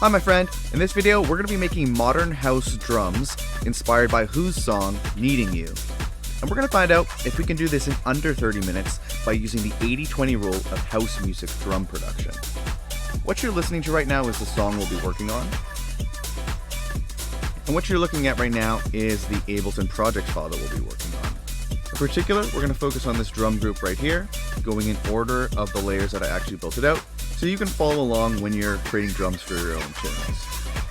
Hi my friend, in this video we're going to be making modern house drums inspired by Wh0's song Needin U. And we're going to find out if we can do this in under 30 minutes by using the 80-20 rule of house music drum production. What you're listening to right now is the song we'll be working on. And what you're looking at right now is the Ableton project file that we'll be working on. In particular, we're going to focus on this drum group right here, going in order of the layers that I actually built it out, so you can follow along when you're creating drums for your own tunes.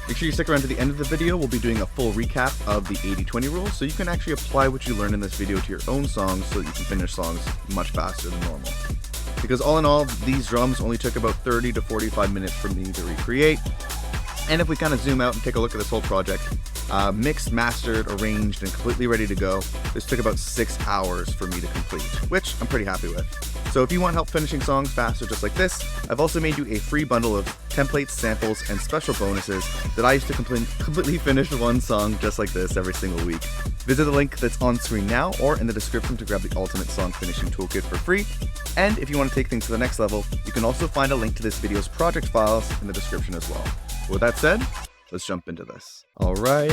Make sure you stick around to the end of the video. We'll be doing a full recap of the 80-20 rule, so you can actually apply what you learned in this video to your own songs so that you can finish songs much faster than normal. Because all in all, these drums only took about 30 to 45 minutes for me to recreate. And if we kind of zoom out and take a look at this whole project, mixed, mastered, arranged, and completely ready to go, this took about 6 hours for me to complete, which I'm pretty happy with. So if you want help finishing songs faster just like this, I've also made you a free bundle of templates, samples, and special bonuses that I use to completely finish one song just like this every single week. Visit the link that's on screen now or in the description to grab the ultimate song finishing toolkit for free. And if you want to take things to the next level, you can also find a link to this video's project files in the description as well. With that said, let's jump into this. Alright.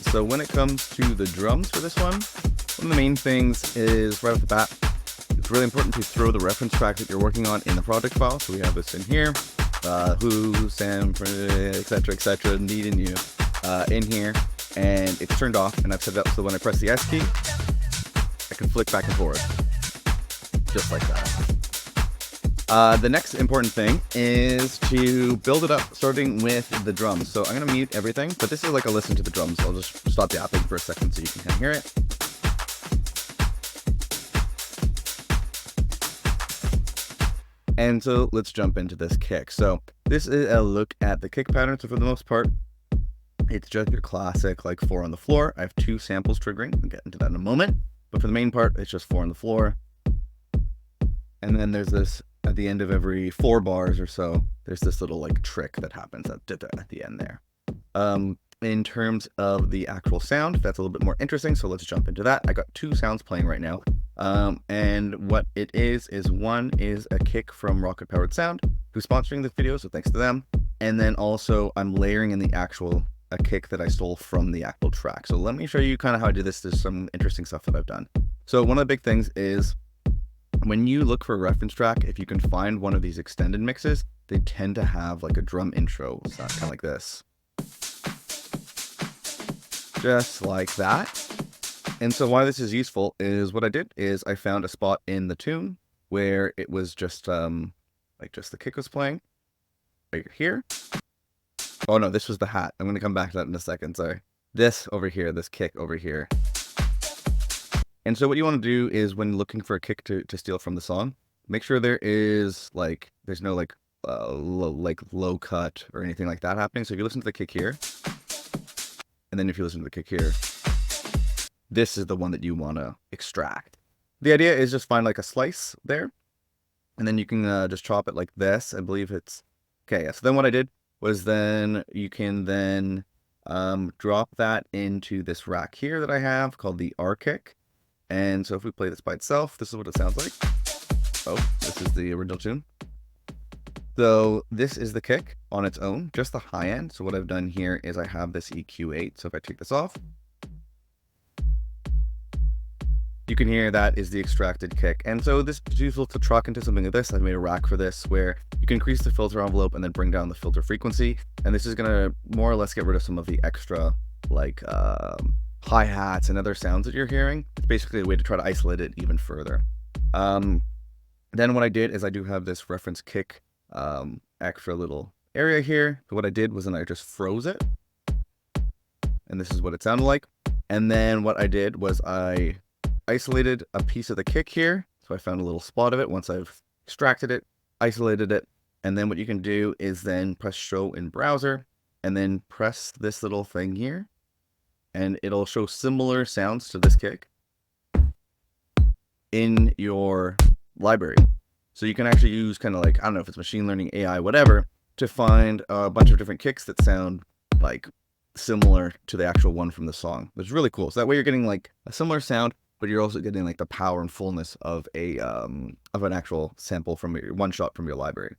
So when it comes to the drums for this one of the main things is right off the bat, it's really important to throw the reference track that you're working on in the project file. So we have this in here, Wh0, Sam, etc, Needin U in here, and it's turned off, and I've set it up so when I press the S key, I can flick back and forth, just like that. The next important thing is to build it up, starting with the drums. So I'm going to mute everything, but this is like a listen to the drums. I'll just stop yapping for a second so you can kind of hear it. And so let's jump into this kick. So this is a look at the kick pattern. So for the most part, it's just your classic like 4 on the floor. I have 2 samples triggering. We'll get into that in a moment. But for the main part, it's just 4 on the floor. And then there's this, at the end of every 4 bars or so, there's this little like trick that happens at the end there. In terms of the actual sound, that's a little bit more interesting, so let's jump into that. I got 2 sounds playing right now. And what it is one is a kick from Rocket Powered Sound, who's sponsoring this video, so thanks to them. And then also I'm layering in the actual a kick that I stole from the actual track. So let me show you kind of how I did this. There's some interesting stuff that I've done. So one of the big things is when you look for a reference track, if you can find one of these extended mixes, they tend to have like a drum intro. So kind of like this. Just like that. And so why this is useful is what I did is I found a spot in the tune where it was just like just the kick was playing right here. Oh no, this was the hat. I'm going to come back to that in a second. Sorry. This over here, this kick over here. And so what you want to do is when looking for a kick to steal from the song, make sure there is like, there's no like low cut or anything like that happening. So if you listen to the kick here, and then if you listen to the kick here, this is the one that you want to extract. The idea is just find like a slice there, and then you can just chop it like this. I believe it's, okay, yeah. So then what I did was then you can then drop that into this rack here that I have called the R kick. And so if we play this by itself, this is what it sounds like. Oh, this is the original tune. So this is the kick on its own, just the high end. So what I've done here is I have this EQ8. So if I take this off, you can hear that is the extracted kick. And so this is useful to truck into something like this. I've made a rack for this where you can increase the filter envelope and then bring down the filter frequency. And this is going to more or less get rid of some of the extra like hi-hats and other sounds that you're hearing. It's basically a way to try to isolate it even further. Then what I did is I do have this reference kick extra little area here. So what I did was then I just froze it. And this is what it sounded like. And then what I did was I isolated a piece of the kick here. So I found a little spot of it once I've extracted it, isolated it. And then what you can do is then press show in browser and then press this little thing here. And it'll show similar sounds to this kick in your library. So you can actually use kind of like, I don't know if it's machine learning, AI, whatever, to find a bunch of different kicks that sound like similar to the actual one from the song. It's really cool. So that way you're getting like a similar sound, but you're also getting like the power and fullness of a of an actual sample from your one shot from your library.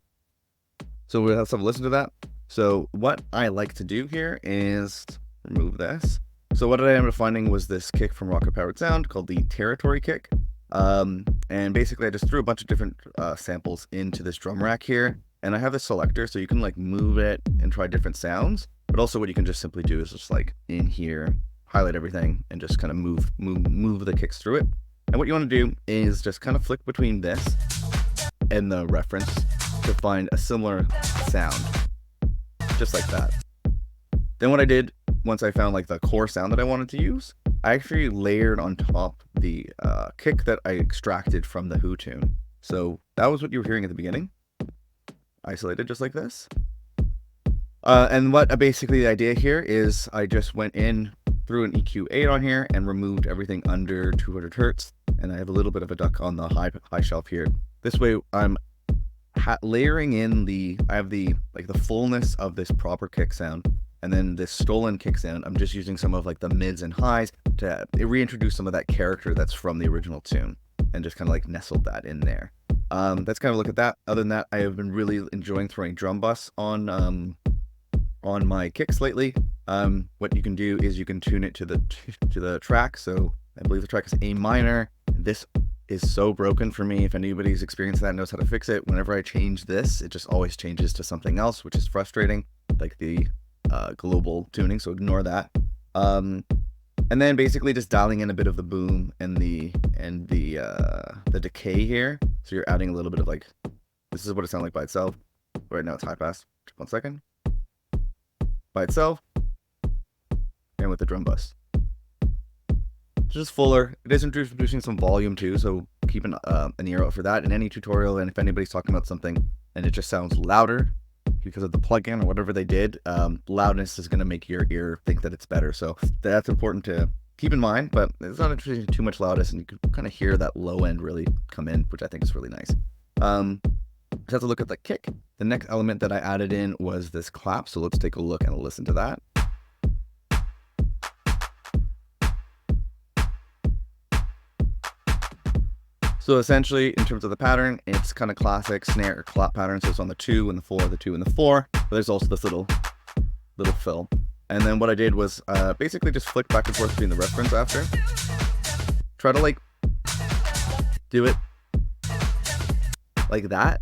So we'll have some listen to that. So what I like to do here is remove this. So what I ended up finding was this kick from Rocket Powered Sound called the Territory Kick. And basically I just threw a bunch of different samples into this drum rack here. And I have this selector, so you can like move it and try different sounds. But also what you can just simply do is just like in here, highlight everything and just kind of move the kicks through it. And what you want to do is just kind of flick between this and the reference to find a similar sound, just like that. Then what I did, once I found like the core sound that I wanted to use, I actually layered on top the kick that I extracted from the Wh0 tune. So that was what you were hearing at the beginning, isolated just like this. And what basically the idea here is I just went in, threw an EQ8 on here and removed everything under 200 Hertz. And I have a little bit of a duck on the high shelf here. This way I'm layering in I have the fullness of this proper kick sound. And then this stolen kick sound, I'm just using some of like the mids and highs to reintroduce some of that character that's from the original tune and just kind of like nestled that in there. That's kind of a look at that. Other than that, I have been really enjoying throwing drum bus on my kicks lately. What you can do is you can tune it to the track. So I believe the track is A minor. This is so broken for me. If anybody's experienced that and knows how to fix it, whenever I change this, it just always changes to something else, which is frustrating, like the global tuning, so ignore that. And then basically just dialing in a bit of the boom and the decay here. So you're adding a little bit of like, this is what it sounds like by itself. Right now it's high pass. 1 second. By itself. And with the drum bus. Just fuller. It is introducing some volume too, so keep an ear out for that in any tutorial. And if anybody's talking about something and it just sounds louder because of the plugin or whatever they did, loudness is going to make your ear think that it's better. So that's important to keep in mind, but it's not introducing too much loudness, and you can kind of hear that low end really come in, which I think is really nice. So let's look at the kick. The next element that I added in was this clap. So let's take a look and listen to that. So essentially, in terms of the pattern, it's kind of classic snare clap pattern. So it's on the 2 and the 4, the 2 and the 4. But there's also this little fill. And then what I did was basically just flick back and forth between the reference after. Try to like do it like that.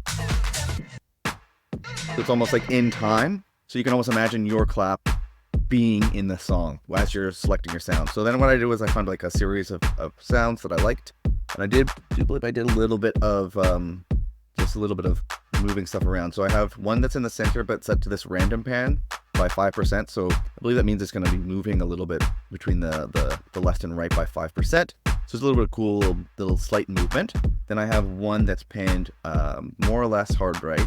So it's almost like in time. So you can almost imagine your clap being in the song as you're selecting your sound. So then what I did was I found like a series of sounds that I liked. And I believe I did a little bit of, just a little bit of moving stuff around. So I have one that's in the center, but set to this random pan by 5%. So I believe that means it's going to be moving a little bit between the left and right by 5%. So it's a little bit of cool, little slight movement. Then I have one that's panned more or less hard right.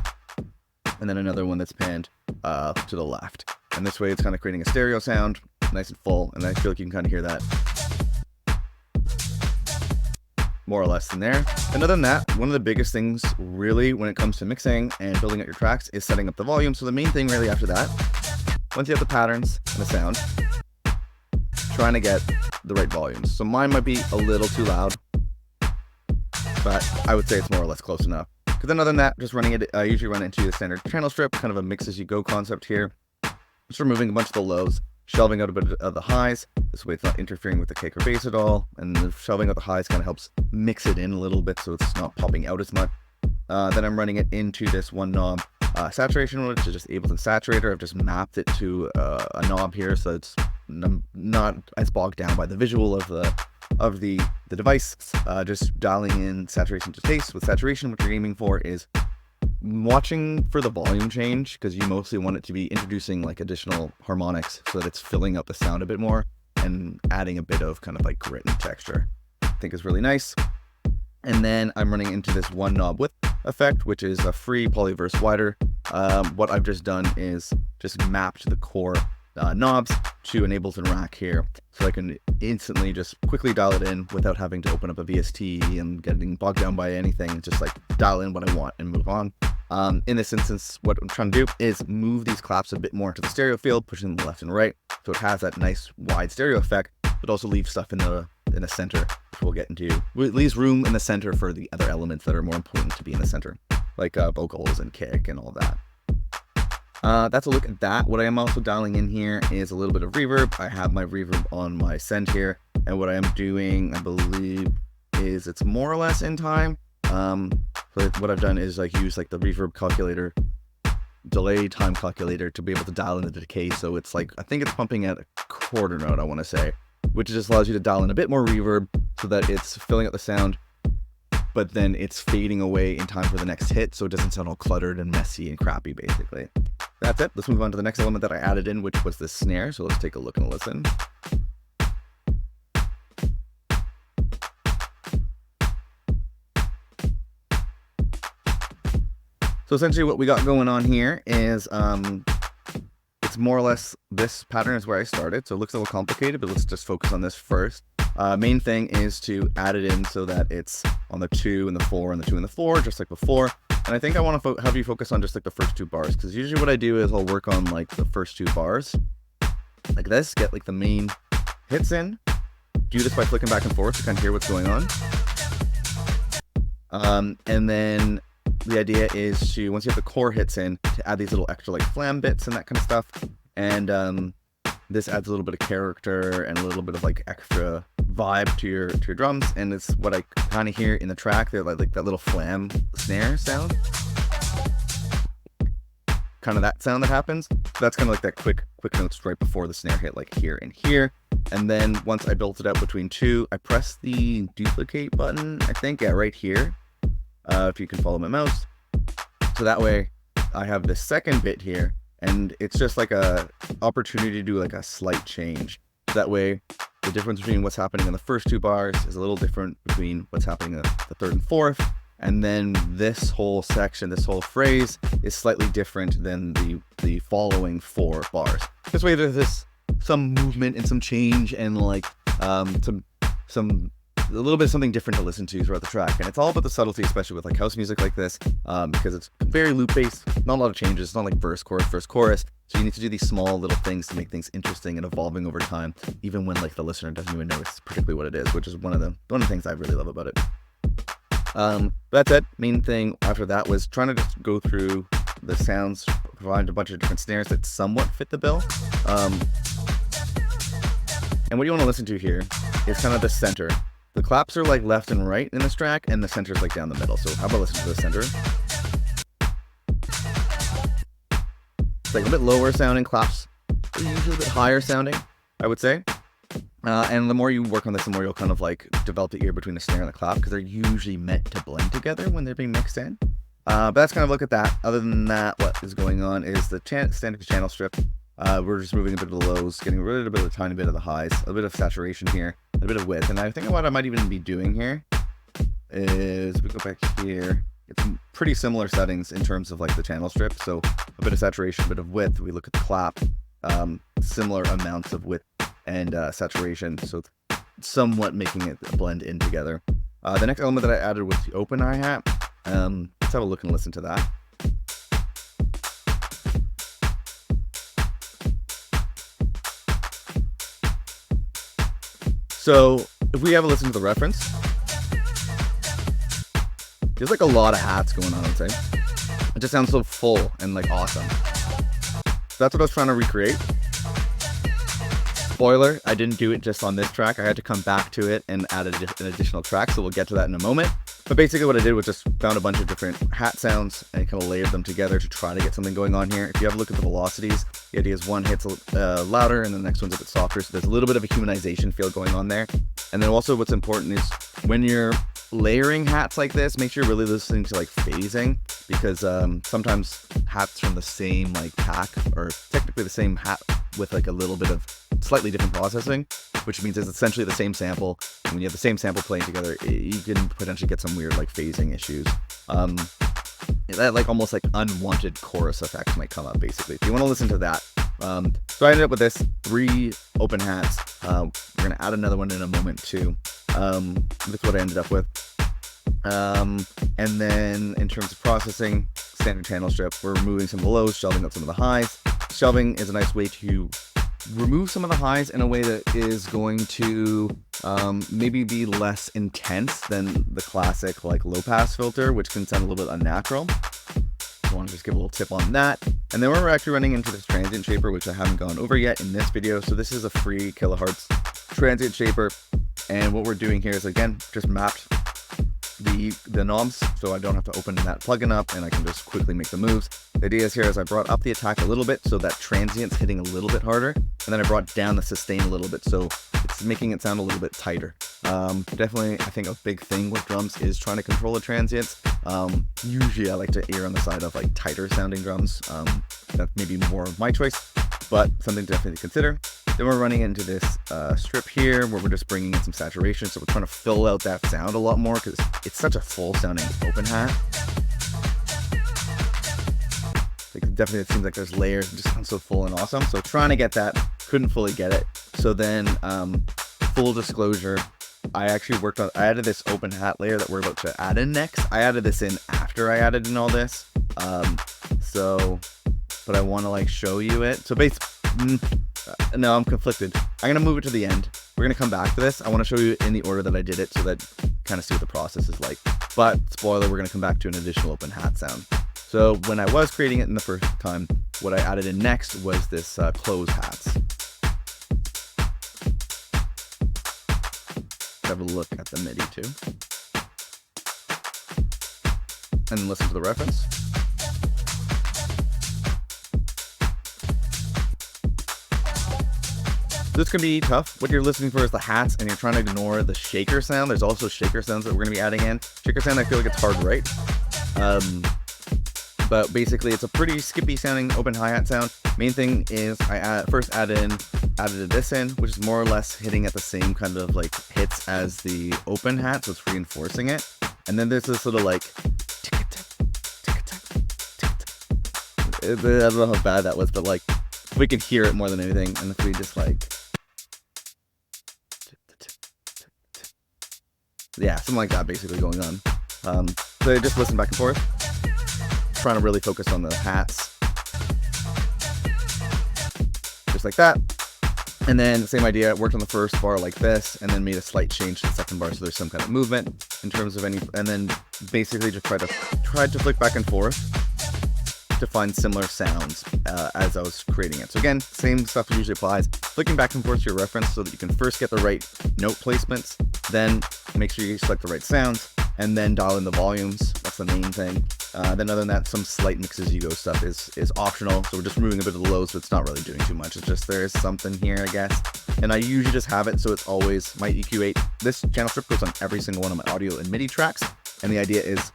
And then another one that's panned to the left. And this way it's kind of creating a stereo sound, nice and full. And I feel like you can kind of hear that more or less in there. And other than that, one of the biggest things really when it comes to mixing and building out your tracks is setting up the volume. So the main thing really after that, once you have the patterns and the sound, trying to get the right volumes. So mine might be a little too loud, but I would say it's more or less close enough. Because then other than that, just running it, I usually run it into the standard channel strip, kind of a mix as you go concept here. Just removing a bunch of the lows, shelving out a bit of the highs. This way it's not interfering with the kick or bass at all. And the shelving out the highs kind of helps mix it in a little bit so it's not popping out as much. Then I'm running it into this one knob saturation, which is just Ableton Saturator. I've just mapped it to a knob here so it's not as bogged down by the visual of the device. Just dialing in saturation to taste. With saturation, what you're aiming for is watching for the volume change, because you mostly want it to be introducing like additional harmonics so that it's filling up the sound a bit more and adding a bit of kind of like grit and texture. I think is really nice. And then I'm running into this one knob width effect, which is a free polyverse wider. What I've just done is just mapped the core knobs to an Ableton rack here, so I can instantly just quickly dial it in without having to open up a VST and getting bogged down by anything. Just like dial in what I want and move on. In this instance, what I'm trying to do is move these claps a bit more into the stereo field, pushing them left and right, so it has that nice wide stereo effect, but also leave stuff in the center, which we'll get into. It leaves room in the center for the other elements that are more important to be in the center, like vocals and kick and all that. That's a look at that. What I am also dialing in here is a little bit of reverb. I have my reverb on my send here, and what I am doing, I believe, is it's more or less in time. But what I've done is like use like the reverb calculator, delay time calculator, to be able to dial in the decay. So it's like, I think it's pumping at a quarter note, I want to say, which just allows you to dial in a bit more reverb so that it's filling up the sound, but then it's fading away in time for the next hit, so it doesn't sound all cluttered and messy and crappy, basically. That's it. Let's move on to the next element that I added in, which was the snare. So let's take a look and listen. So essentially what we got going on here is, it's more or less, this pattern is where I started. So it looks a little complicated, but let's just focus on this first. Main thing is to add it in so that it's on the 2 and the 4 and the 2 and the 4, just like before. And I think I want to have you focus on just like the first 2 bars, because usually what I do is I'll work on like the first 2 bars like this, get like the main hits in, do this by flicking back and forth to kind of hear what's going on. And then the idea is to, once you have the core hits in, to add these little extra like flam bits and that kind of stuff. And this adds a little bit of character and a little bit of like extra vibe to your drums, and it's what I kind of hear in the track. They're like that little flam snare sound, kind of that sound that happens. That's kind of like that quick notes right before the snare hit, like here and here. And then once I built it out between 2, I press the duplicate button, I think, yeah, right here, if you can follow my mouse. So that way I have this second bit here, and it's just like a opportunity to do like a slight change. That way the difference between what's happening in the first 2 bars is a little different between what's happening in the 3rd and 4th. And then this whole section, this whole phrase is slightly different than the following 4 bars. This way there's some movement and some change, and like a little bit of something different to listen to throughout the track. And it's all about the subtlety, especially with like house music like this, because it's very loop based, not a lot of changes. It's not like verse, chorus. So you need to do these small little things to make things interesting and evolving over time, even when like the listener doesn't even notice particularly what it is, which is one of the things I really love about it. That's it. Main thing after that was trying to just go through the sounds, provide a bunch of different snares that somewhat fit the bill. And what you want to listen to here is kind of the center. The claps are like left and right in this track, and the center's like down the middle. So how about listen to the center? It's like a bit lower sounding claps, usually a bit higher sounding, I would say. And the more you work on this, the more you'll kind of like develop the ear between the snare and the clap, because they're usually meant to blend together when they're being mixed in. But that's kind of a look at that. Other than that, what is going on is the standard channel strip. We're just moving a bit of the lows, getting rid of a tiny bit of the highs, a bit of saturation here, a bit of width. And I think what I might even be doing here is, we go back here, it's pretty similar settings in terms of like the channel strip. So a bit of saturation, a bit of width. We look at the clap, similar amounts of width and saturation, so it's somewhat making it blend in together. The next element that I added was the open hi-hat. Let's have a look and listen to that. So if we have a listen to the reference, there's like a lot of hats going on, I'd say. It just sounds so full and like awesome. So that's what I was trying to recreate. Spoiler, I didn't do it just on this track. I had to come back to it and add an additional track, so we'll get to that in a moment. But basically what I did was just found a bunch of different hat sounds and kind of layered them together to try to get something going on here. If you have a look at the velocities, the idea is one hits louder and the next one's a bit softer, so there's a little bit of a humanization feel going on there. And then also what's important is when you're layering hats like this, make sure you're really listening to like phasing, because sometimes hats from the same like pack are technically the same hat with like a little bit of slightly different processing, which means it's essentially the same sample. And when you have the same sample playing together, you can potentially get some weird like phasing issues. That like almost like unwanted chorus effects might come up basically. If you want to listen to that. So I ended up with this 3 open hats. We're gonna add another one in a moment too. That's what I ended up with. And then in terms of processing, standard channel strip, we're removing some of the lows, shelving out some of the highs. Shelving is a nice way to remove some of the highs in a way that is going to maybe be less intense than the classic like low pass filter, which can sound a little bit unnatural. I want to just give a little tip on that. And then we're actually running into this transient shaper, which I haven't gone over yet in this video. So this is a free kilohertz transient shaper. And what we're doing here is, again, just mapped the knobs, so I don't have to open that plugin up and I can just quickly make the moves. The idea is here is I brought up the attack a little bit so that transient's hitting a little bit harder, and then I brought down the sustain a little bit so it's making it sound a little bit tighter. Definitely, I think a big thing with drums is trying to control the transients. Usually I like to err on the side of like tighter sounding drums. That's maybe more of my choice, but something to definitely consider. Then we're running into this strip here where we're just bringing in some saturation. So we're trying to fill out that sound a lot more because it's such a full sounding open hat. Like, definitely it seems like there's layers and just sounds so full and awesome. So trying to get that, couldn't fully get it. So then full disclosure, I actually I added this open hat layer that we're about to add in next. I added this in after I added in all this. But I want to like show you it. So basically, no, I'm conflicted. I'm going to move it to the end. We're going to come back to this. I want to show you in the order that I did it so that you kind of see what the process is like. But spoiler, we're going to come back to an additional open hat sound. So when I was creating it in the first time, what I added in next was this close hats. Have a look at the MIDI too. And listen to the reference. This can be tough. What you're listening for is the hats, and you're trying to ignore the shaker sound. There's also shaker sounds that we're going to be adding in. Shaker sound, I feel like it's hard to write. But basically, it's a pretty skippy sounding open hi-hat sound. Main thing is I first added this in, which is more or less hitting at the same kind of like hits as the open hat, so it's reinforcing it. And then there's this little like I don't know how bad that was, but like we can hear it more than anything. And if we just like, yeah, something like that basically going on. So just listen back and forth, trying to really focus on the hats, just like that. And then the same idea, worked on the first bar like this, and then made a slight change to the second bar so there's some kind of movement in terms of any, and then basically just tried to flick back and forth to find similar sounds as I was creating it. So again, same stuff usually applies. Flicking back and forth to your reference so that you can first get the right note placements, then make sure you select the right sounds, and then dial in the volumes. That's the main thing. Then other than that, some slight mix-as-you-go stuff is optional. So we're just removing a bit of the lows, so it's not really doing too much. It's just there is something here, I guess. And I usually just have it so it's always my EQ8. This channel strip goes on every single one of my audio and MIDI tracks. And the idea is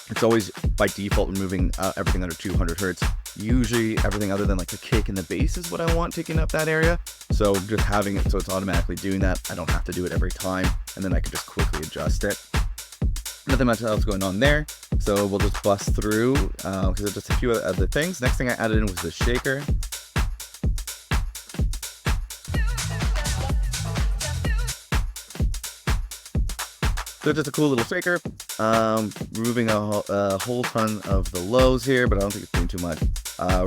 it's always by default removing everything under 200 hertz. Usually everything other than like the kick and the bass is what I want taking up that area. So just having it so it's automatically doing that. I don't have to do it every time. And then I can just quickly adjust it. Nothing much else going on there. So we'll just bust through because there's just a few other things. Next thing I added in was the shaker. So just a cool little shaker, removing a whole ton of the lows here, but I don't think it's doing too much.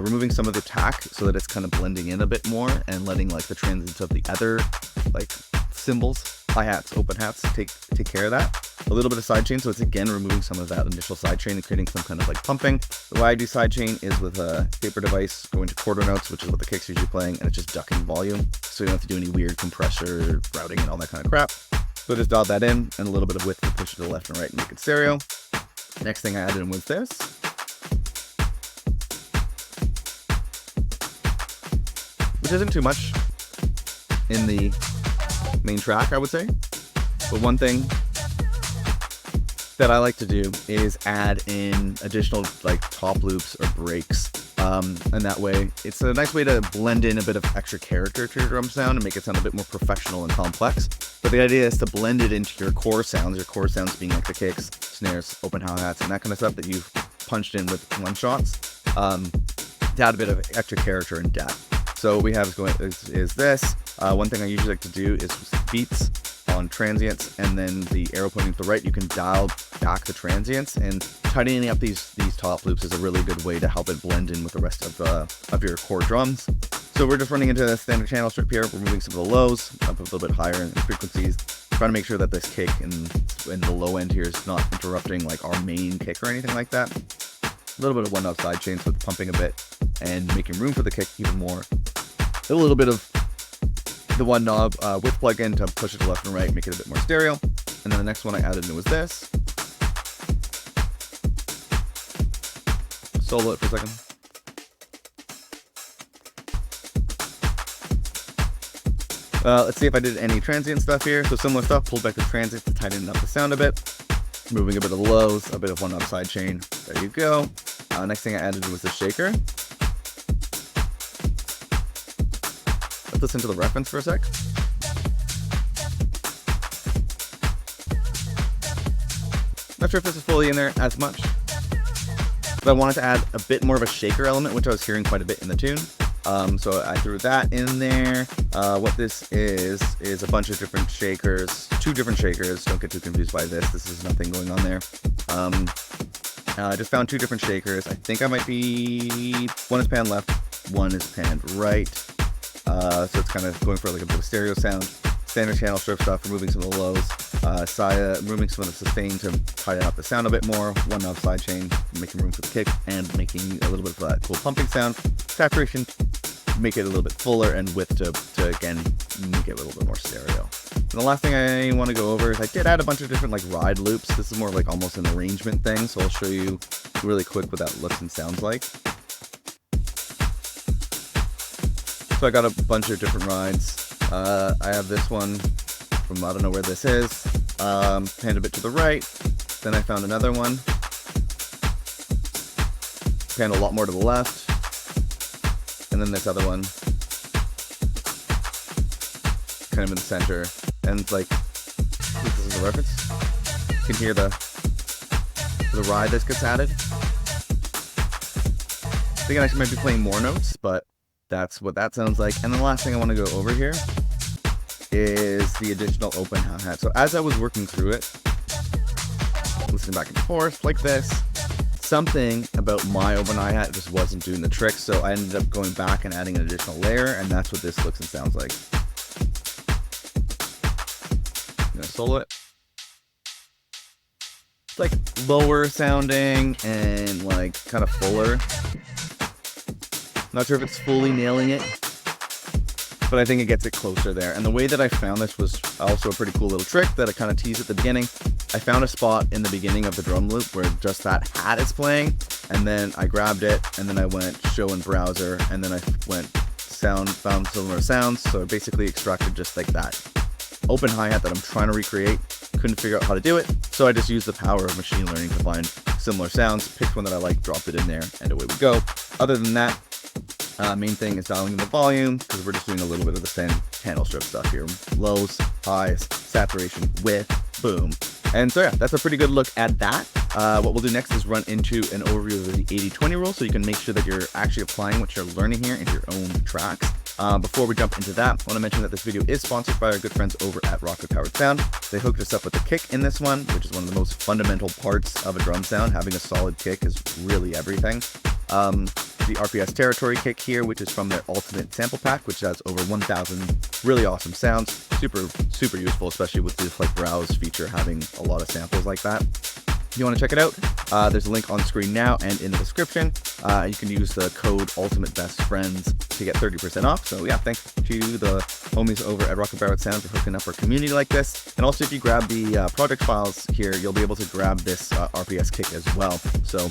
Removing some of the attack so that it's kind of blending in a bit more and letting like the transients of the other like cymbals, hi-hats, open hats take care of that. A little bit of sidechain, so it's again removing some of that initial sidechain and creating some kind of like pumping. The way I do sidechain is with a taper device going to quarter notes, which is what the kick's usually playing, and it's just ducking volume, so you don't have to do any weird compressor routing and all that kind of crap. So just dial that in, and a little bit of width to push it to the left and right and make it stereo. Next thing I added in was this. Which isn't too much in the main track, I would say. But one thing that I like to do is add in additional like top loops or breaks. And that way, it's a nice way to blend in a bit of extra character to your drum sound and make it sound a bit more professional and complex. But the idea is to blend it into your core sounds being like the kicks, snares, open hi-hats, and that kind of stuff that you've punched in with one shots, to add a bit of extra character and depth. So what we have is this. One thing I usually like to do is beats on transients, and then the arrow pointing to the right, you can dial back the transients, and tidying up these top loops is a really good way to help it blend in with the rest of your core drums. So we're just running into the standard channel strip here. We're moving some of the lows up a little bit higher in frequencies, trying to make sure that this kick and the low end here is not interrupting like our main kick or anything like that. A little bit of one knob side chains with pumping a bit and making room for the kick even more. A little bit of the one knob with plug-in to push it to left and right, make it a bit more stereo. And then the next one I added in was this. Solo it for a second. Let's see if I did any transient stuff here. So similar stuff, pulled back the transient to tighten up the sound a bit. Moving a bit of the lows, a bit of one knob side chain. There you go. Next thing I added was the shaker. Let's listen to the reference for a sec. Not sure if this is fully in there as much, but I wanted to add a bit more of a shaker element, which I was hearing quite a bit in the tune. So I threw that in there. What this is a bunch of different shakers, 2 different shakers. Don't get too confused by this. This is nothing going on there. I just found 2 different shakers. I think I might be, one is pan left, one is pan right. So it's kind of going for like a bit of stereo sound. Standard channel strip stuff, removing some of the lows, removing some of the sustain to tighten up the sound a bit more. One knob side chain, making room for the kick, and making a little bit of that cool pumping sound. Saturation, make it a little bit fuller, and width to again make it a little bit more stereo. And the last thing I want to go over is I did add a bunch of different like ride loops. This is more like almost an arrangement thing, so I'll show you really quick what that looks and sounds like. So I got a bunch of different rides. I have this one from, I don't know where this is, panned a bit to the right. Then I found another one, panned a lot more to the left. And then this other one, kind of in the center. And it's like, this is the reference. You can hear the ride that gets added. I think I actually might be playing more notes, but that's what that sounds like. And the last thing I want to go over here is the additional open hi-hat. So as I was working through it, listening back and forth like this, something about my open hi-hat just wasn't doing the trick. So I ended up going back and adding an additional layer, and that's what this looks and sounds like. I'm gonna solo it. It's like lower sounding and like kind of fuller. Not sure if it's fully nailing it, but I think it gets it closer there. And the way that I found this was also a pretty cool little trick that I kind of teased at the beginning. I found a spot in the beginning of the drum loop where just that hat is playing, and then I grabbed it, and then I went show in browser, and then I went found similar sounds. So I basically extracted just like that open hi-hat that I'm trying to recreate. Couldn't figure out how to do it, so I just used the power of machine learning to find similar sounds, picked one that I like, dropped it in there, and away we go. Other than that, main thing is dialing in the volume, because we're just doing a little bit of the same channel strip stuff here. Lows, highs, saturation, width, boom. And so yeah, that's a pretty good look at that. What we'll do next is run into an overview of the 80-20 rule, so you can make sure that you're actually applying what you're learning here into your own tracks. Before we jump into that, I want to mention that this video is sponsored by our good friends over at Rocket Powered Sound. They hooked us up with the kick in this one, which is one of the most fundamental parts of a drum sound. Having a solid kick is really everything. The RPS Territory kick here, which is from their Ultimate Sample Pack, which has over 1,000 really awesome sounds. Super useful, especially with this like browse feature, having a lot of samples like that. If you want to check it out, there's a link on screen now and in the description. You can use the code ULTIMATEBESTFRIENDS to get 30% off. So yeah, thanks to the homies over at Rocket Powered Sound for hooking up our community like this. And also, if you grab the project files here, you'll be able to grab this RPS kick as well. So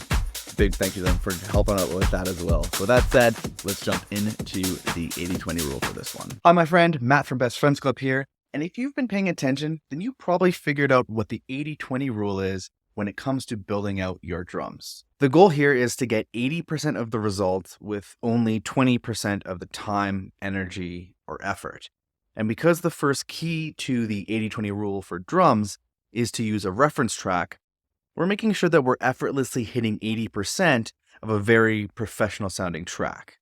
big thank you to them for helping out with that as well. So with that said, let's jump into the 80-20 rule for this one. Hi, my friend, Matt from Best Friends Club here. And if you've been paying attention, then you probably figured out what the 80-20 rule is when it comes to building out your drums. The goal here is to get 80% of the results with only 20% of the time, energy, or effort. And because the first key to the 80-20 rule for drums is to use a reference track, we're making sure that we're effortlessly hitting 80% of a very professional sounding track.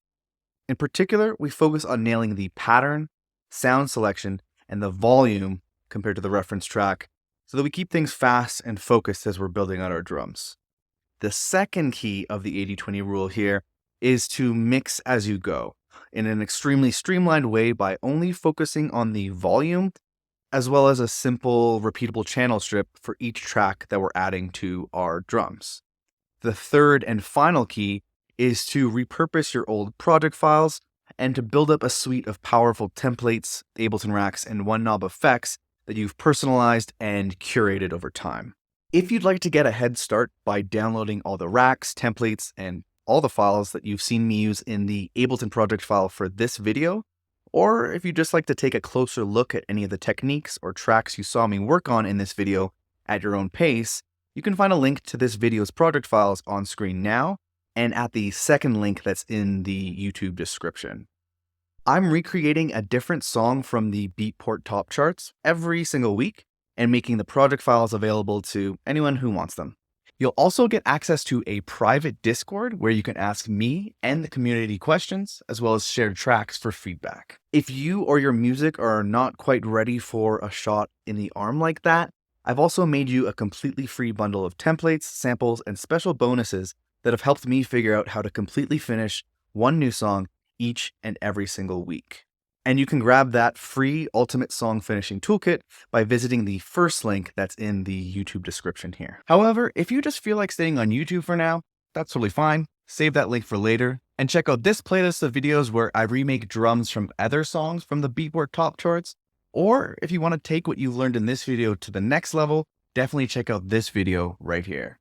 In particular, we focus on nailing the pattern, sound selection, and the volume compared to the reference track, so that we keep things fast and focused as we're building out our drums. The second key of the 80-20 rule here is to mix as you go in an extremely streamlined way by only focusing on the volume, as well as a simple repeatable channel strip for each track that we're adding to our drums. The third and final key is to repurpose your old project files and to build up a suite of powerful templates, Ableton racks, and one knob effects that you've personalized and curated over time. If you'd like to get a head start by downloading all the racks, templates, and all the files that you've seen me use in the Ableton project file for this video, or if you'd just like to take a closer look at any of the techniques or tracks you saw me work on in this video at your own pace, you can find a link to this video's project files on screen now and at the second link that's in the YouTube description. I'm recreating a different song from the Beatport top charts every single week and making the project files available to anyone who wants them. You'll also get access to a private Discord where you can ask me and the community questions, as well as shared tracks for feedback. If you or your music are not quite ready for a shot in the arm like that, I've also made you a completely free bundle of templates, samples, and special bonuses that have helped me figure out how to completely finish one new song each and every single week. And you can grab that free Ultimate Song Finishing Toolkit by visiting the first link that's in the YouTube description here. However, if you just feel like staying on YouTube for now, that's totally fine. Save that link for later and check out this playlist of videos where I remake drums from other songs from the Beatport top charts. Or if you want to take what you've learned in this video to the next level, definitely check out this video right here.